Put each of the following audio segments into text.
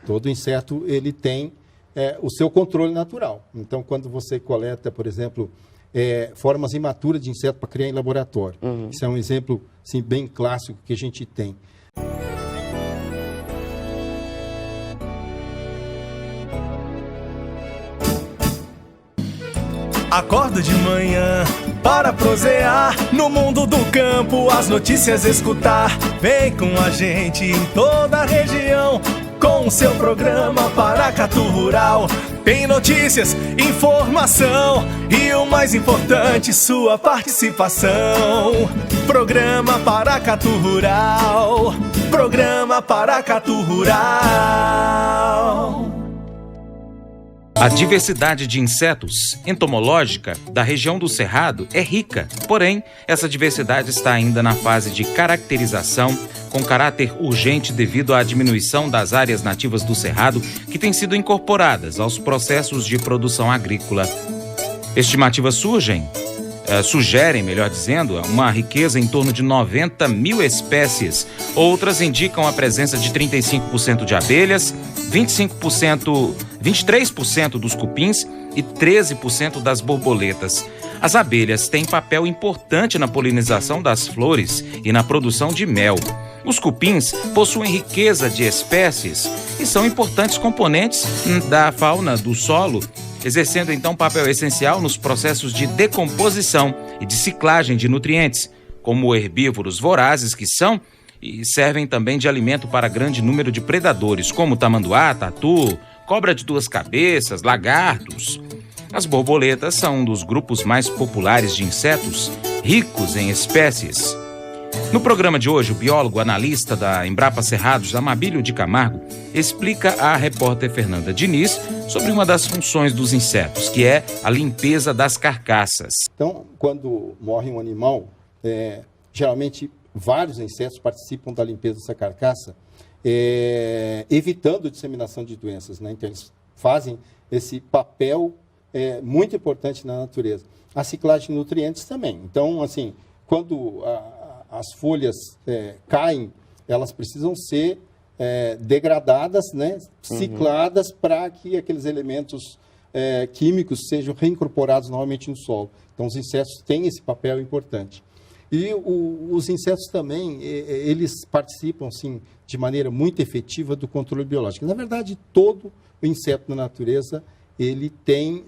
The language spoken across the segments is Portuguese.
Todo inseto ele tem o seu controle natural. Então, quando você coleta, por exemplo, formas imaturas de inseto para criar em laboratório, isso é um exemplo assim, bem clássico que a gente tem. Acordo de manhã para prosear no mundo do campo, as notícias escutar. Vem com a gente em toda a região com o seu programa Paracatu Rural. Tem notícias, informação e o mais importante, sua participação. Programa Paracatu Rural. Programa Paracatu Rural. A diversidade de insetos entomológica da região do Cerrado é rica, porém, essa diversidade está ainda na fase de caracterização, com caráter urgente devido à diminuição das áreas nativas do Cerrado que têm sido incorporadas aos processos de produção agrícola. Estimativas sugerem, melhor dizendo, uma riqueza em torno de 90 mil espécies. Outras indicam a presença de 35% de abelhas, 23% dos cupins e 13% das borboletas. As abelhas têm papel importante na polinização das flores e na produção de mel. Os cupins possuem riqueza de espécies e são importantes componentes da fauna do solo, exercendo então papel essencial nos processos de decomposição e de ciclagem de nutrientes, como herbívoros vorazes que são e servem também de alimento para grande número de predadores, como tamanduá, tatu, cobra de duas cabeças, lagartos. As borboletas são um dos grupos mais populares de insetos, ricos em espécies. No programa de hoje, o biólogo analista da Embrapa Cerrados, Amabílio de Camargo, explica à repórter Fernanda Diniz sobre uma das funções dos insetos, que é a limpeza das carcaças. Então, quando morre um animal, geralmente vários insetos participam da limpeza dessa carcaça, evitando a disseminação de doenças, né? Então, eles fazem esse papel muito importante na natureza. A ciclagem de nutrientes também. Então, assim, quando as folhas caem, elas precisam ser degradadas, né? Cicladas, para que aqueles elementos químicos sejam reincorporados novamente no solo. Então, os insetos têm esse papel importante. E os insetos também, eles participam, sim, de maneira muito efetiva do controle biológico. Na verdade, todo o inseto na natureza, ele tem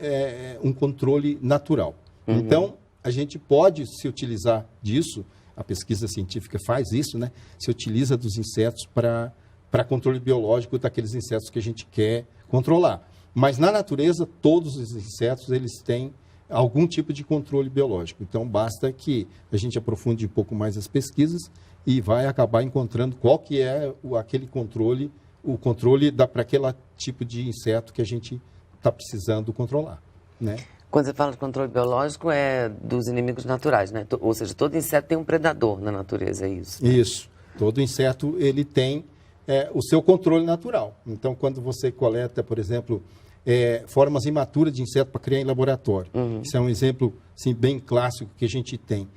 um controle natural. Então, a gente pode se utilizar disso, a pesquisa científica faz isso, né? Se utiliza dos insetos para controle biológico daqueles insetos que a gente quer controlar. Mas na natureza, todos os insetos, eles têm algum tipo de controle biológico. Então, basta que a gente aprofunde um pouco mais as pesquisas e vai acabar encontrando qual que é aquele controle, o controle para aquele tipo de inseto que a gente está precisando controlar, né? Quando você fala de controle biológico, é dos inimigos naturais, né? Ou seja, todo inseto tem um predador na natureza, é isso? Né? Isso. Todo inseto, ele tem o seu controle natural. Então, quando você coleta, por exemplo, formas imaturas de inseto para criar em laboratório. Isso é um exemplo assim, bem clássico que a gente tem.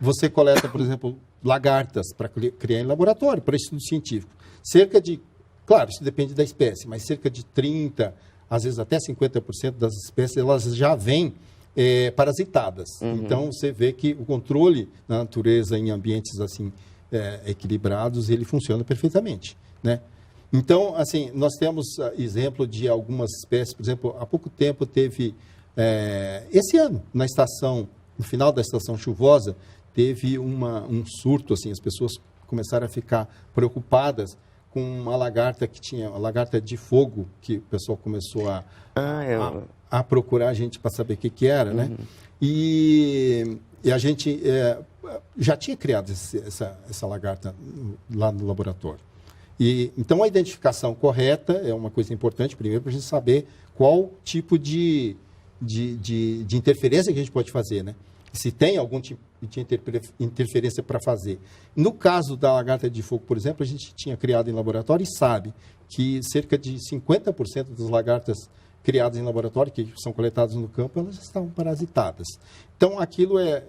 Você coleta, por exemplo, lagartas para criar em laboratório, para estudo científico. Cerca de, claro, isso depende da espécie, mas cerca de 30%, às vezes até 50% das espécies, elas já vêm parasitadas. Então, você vê que o controle na natureza em ambientes assim equilibrados, ele funciona perfeitamente, né? Então, assim, nós temos exemplo de algumas espécies, por exemplo, há pouco tempo teve, esse ano, no final da estação chuvosa, teve um surto, assim, as pessoas começaram a ficar preocupadas com uma lagarta que tinha, uma lagarta de fogo, que o pessoal começou a procurar a gente para saber o que era, né? E a gente já tinha criado essa lagarta lá no laboratório. Então, a identificação correta é uma coisa importante, primeiro, para a gente saber qual tipo de interferência que a gente pode fazer, né? Se tem algum tipo de interferência para fazer. No caso da lagarta de fogo, por exemplo, a gente tinha criado em laboratório e sabe que cerca de 50% das lagartas criadas em laboratório, que são coletadas no campo, elas estavam parasitadas. Então, aquilo é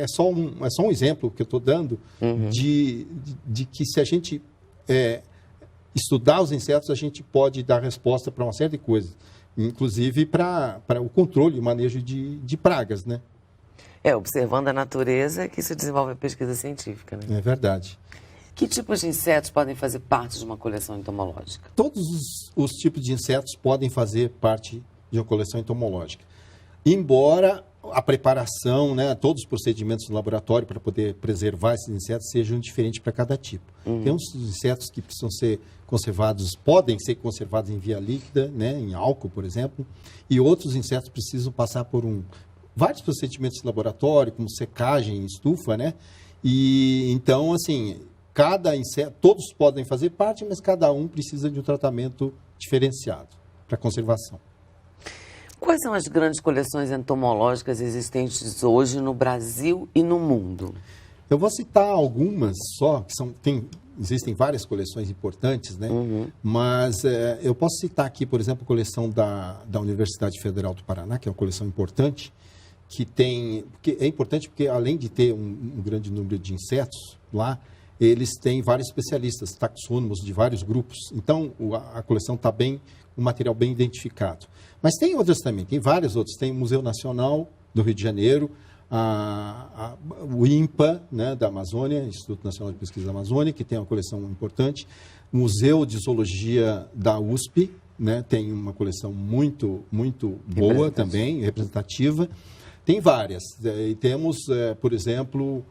só um exemplo que eu estou dando de que se a gente estudar os insetos, a gente pode dar resposta para uma série de coisas, inclusive para o controle e manejo de pragas, né? Observando a natureza que se desenvolve a pesquisa científica, né? É verdade. Que tipos de insetos podem fazer parte de uma coleção entomológica? Todos os tipos de insetos podem fazer parte de uma coleção entomológica. Embora a preparação, né, todos os procedimentos do laboratório para poder preservar esses insetos sejam diferentes para cada tipo. Tem uns insetos que precisam ser conservados, podem ser conservados em via líquida, né, em álcool, por exemplo, e outros insetos precisam passar por vários procedimentos de laboratório, como secagem em estufa, né? E então, assim, cada inseto, todos podem fazer parte, mas cada um precisa de um tratamento diferenciado para conservação. Quais são as grandes coleções entomológicas existentes hoje no Brasil e no mundo? Eu vou citar algumas só, que existem várias coleções importantes, né? Mas eu posso citar aqui, por exemplo, a coleção da Universidade Federal do Paraná, que é uma coleção importante, que é importante porque, além de ter um grande número de insetos lá, eles têm vários especialistas, taxônomos de vários grupos. Então, a coleção está um material bem identificado. Mas tem outras também, tem vários outros. Tem o Museu Nacional do Rio de Janeiro, o INPA, né, da Amazônia, Instituto Nacional de Pesquisa da Amazônia, que tem uma coleção importante. O Museu de Zoologia da USP, né, tem uma coleção muito, muito boa também, representativa. Tem várias. E temos, por exemplo,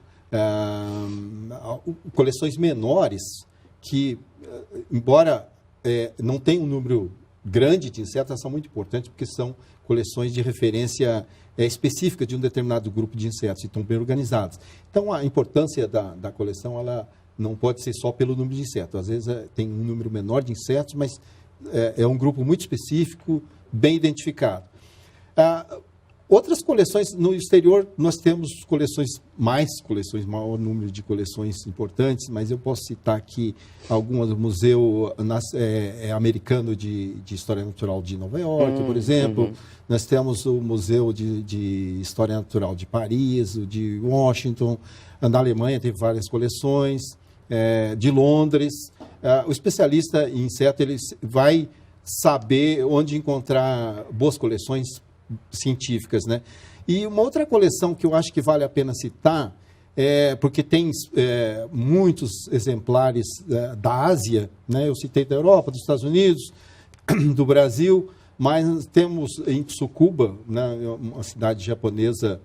coleções menores que, embora não tenham um número grande de insetos, são muito importantes porque são coleções de referência específica de um determinado grupo de insetos e estão bem organizadas. Então, a importância da coleção ela não pode ser só pelo número de insetos. Às vezes tem um número menor de insetos, mas é um grupo muito específico, bem identificado. Outras coleções, no exterior, nós temos maior número de coleções importantes, mas eu posso citar aqui algumas, o Museu Americano de História Natural de Nova York, por exemplo. Nós temos o Museu de História Natural de Paris, o de Washington, na Alemanha tem várias coleções, de Londres. O especialista em inseto, ele vai saber onde encontrar boas coleções científicas, né? E uma outra coleção que eu acho que vale a pena citar, porque tem muitos exemplares da Ásia, né? Eu citei da Europa, dos Estados Unidos, do Brasil, mas temos em Tsukuba, né, uma cidade japonesa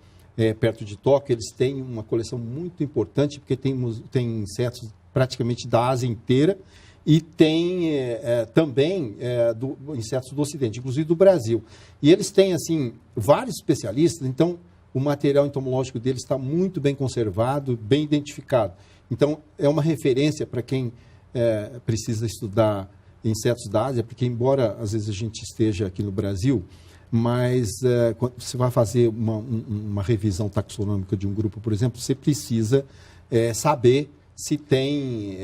perto de Tóquio, eles têm uma coleção muito importante, porque tem insetos praticamente da Ásia inteira, e tem também insetos do Ocidente, inclusive do Brasil. E eles têm, assim, vários especialistas, então o material entomológico deles está muito bem conservado, bem identificado. Então, é uma referência para quem precisa estudar insetos da Ásia, porque embora às vezes a gente esteja aqui no Brasil, mas quando você vai fazer uma revisão taxonômica de um grupo, por exemplo, você precisa saber se tem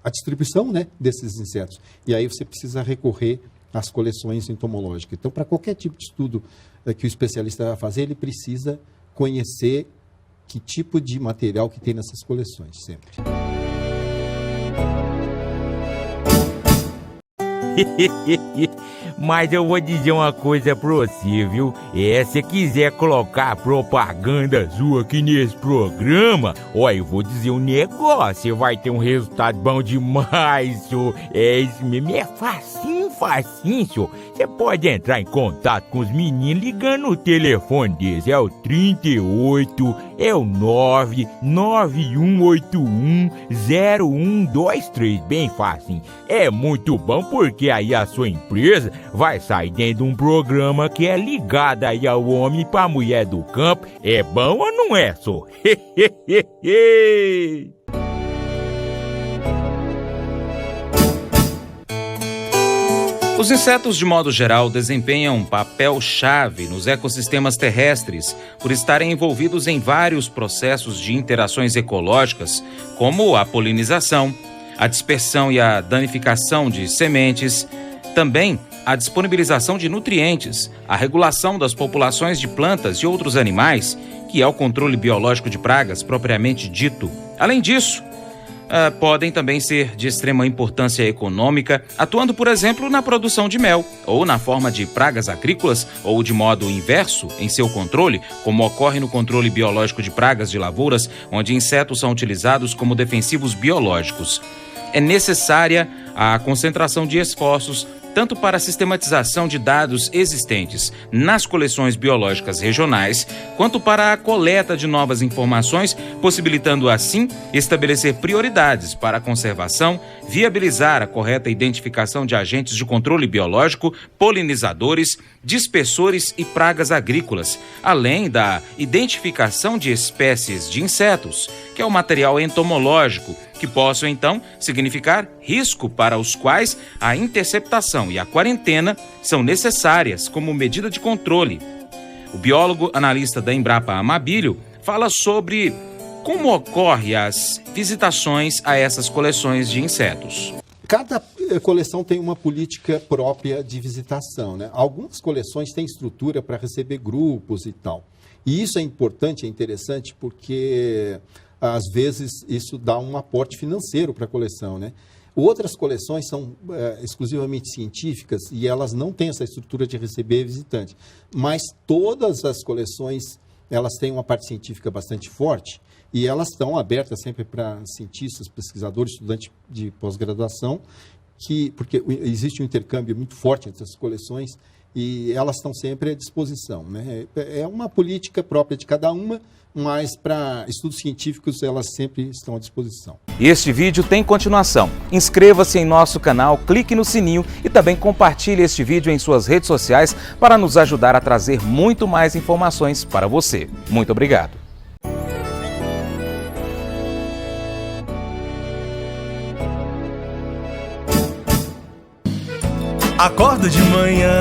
a distribuição, né, desses insetos. E aí você precisa recorrer às coleções entomológicas. Então, para qualquer tipo de estudo que o especialista vai fazer, ele precisa conhecer que tipo de material que tem nessas coleções, sempre. Mas eu vou dizer uma coisa pra você, viu? Se quiser colocar propaganda sua aqui nesse programa, eu vou dizer um negócio, você vai ter um resultado bom demais, senhor. Isso mesmo, é facinho, senhor. Você pode entrar em contato com os meninos ligando no telefone deles, é o 38, é o 991810123, bem facinho. É muito bom porque aí a sua empresa vai sair dentro de um programa que é ligado aí ao homem para a mulher do campo. É bom ou não é, só? Os insetos, de modo geral, desempenham um papel-chave nos ecossistemas terrestres por estarem envolvidos em vários processos de interações ecológicas, como a polinização, a dispersão e a danificação de sementes, também a disponibilização de nutrientes, a regulação das populações de plantas e outros animais, que é o controle biológico de pragas propriamente dito. Além disso, podem também ser de extrema importância econômica, atuando, por exemplo, na produção de mel, ou na forma de pragas agrícolas, ou de modo inverso em seu controle, como ocorre no controle biológico de pragas de lavouras, onde insetos são utilizados como defensivos biológicos. É necessária a concentração de esforços tanto para a sistematização de dados existentes nas coleções biológicas regionais, quanto para a coleta de novas informações, possibilitando assim estabelecer prioridades para a conservação, viabilizar a correta identificação de agentes de controle biológico, polinizadores, dispersores e pragas agrícolas, além da identificação de espécies de insetos, que é o material entomológico, que possam, então, significar risco para os quais a interceptação e a quarentena são necessárias como medida de controle. O biólogo analista da Embrapa Amabílio fala sobre como ocorrem as visitações a essas coleções de insetos. Cada coleção tem uma política própria de visitação, né? Algumas coleções têm estrutura para receber grupos e tal. E isso é importante, é interessante, porque às vezes isso dá um aporte financeiro para a coleção, né? Outras coleções são exclusivamente científicas e elas não têm essa estrutura de receber visitante. Mas todas as coleções, elas têm uma parte científica bastante forte e elas estão abertas sempre para cientistas, pesquisadores, estudantes de pós-graduação, porque existe um intercâmbio muito forte entre essas coleções e elas estão sempre à disposição, né? É uma política própria de cada uma, mas para estudos científicos elas sempre estão à disposição. Este vídeo tem continuação. Inscreva-se em nosso canal, clique no sininho e também compartilhe este vídeo em suas redes sociais para nos ajudar a trazer muito mais informações para você. Muito obrigado. Acordo de manhã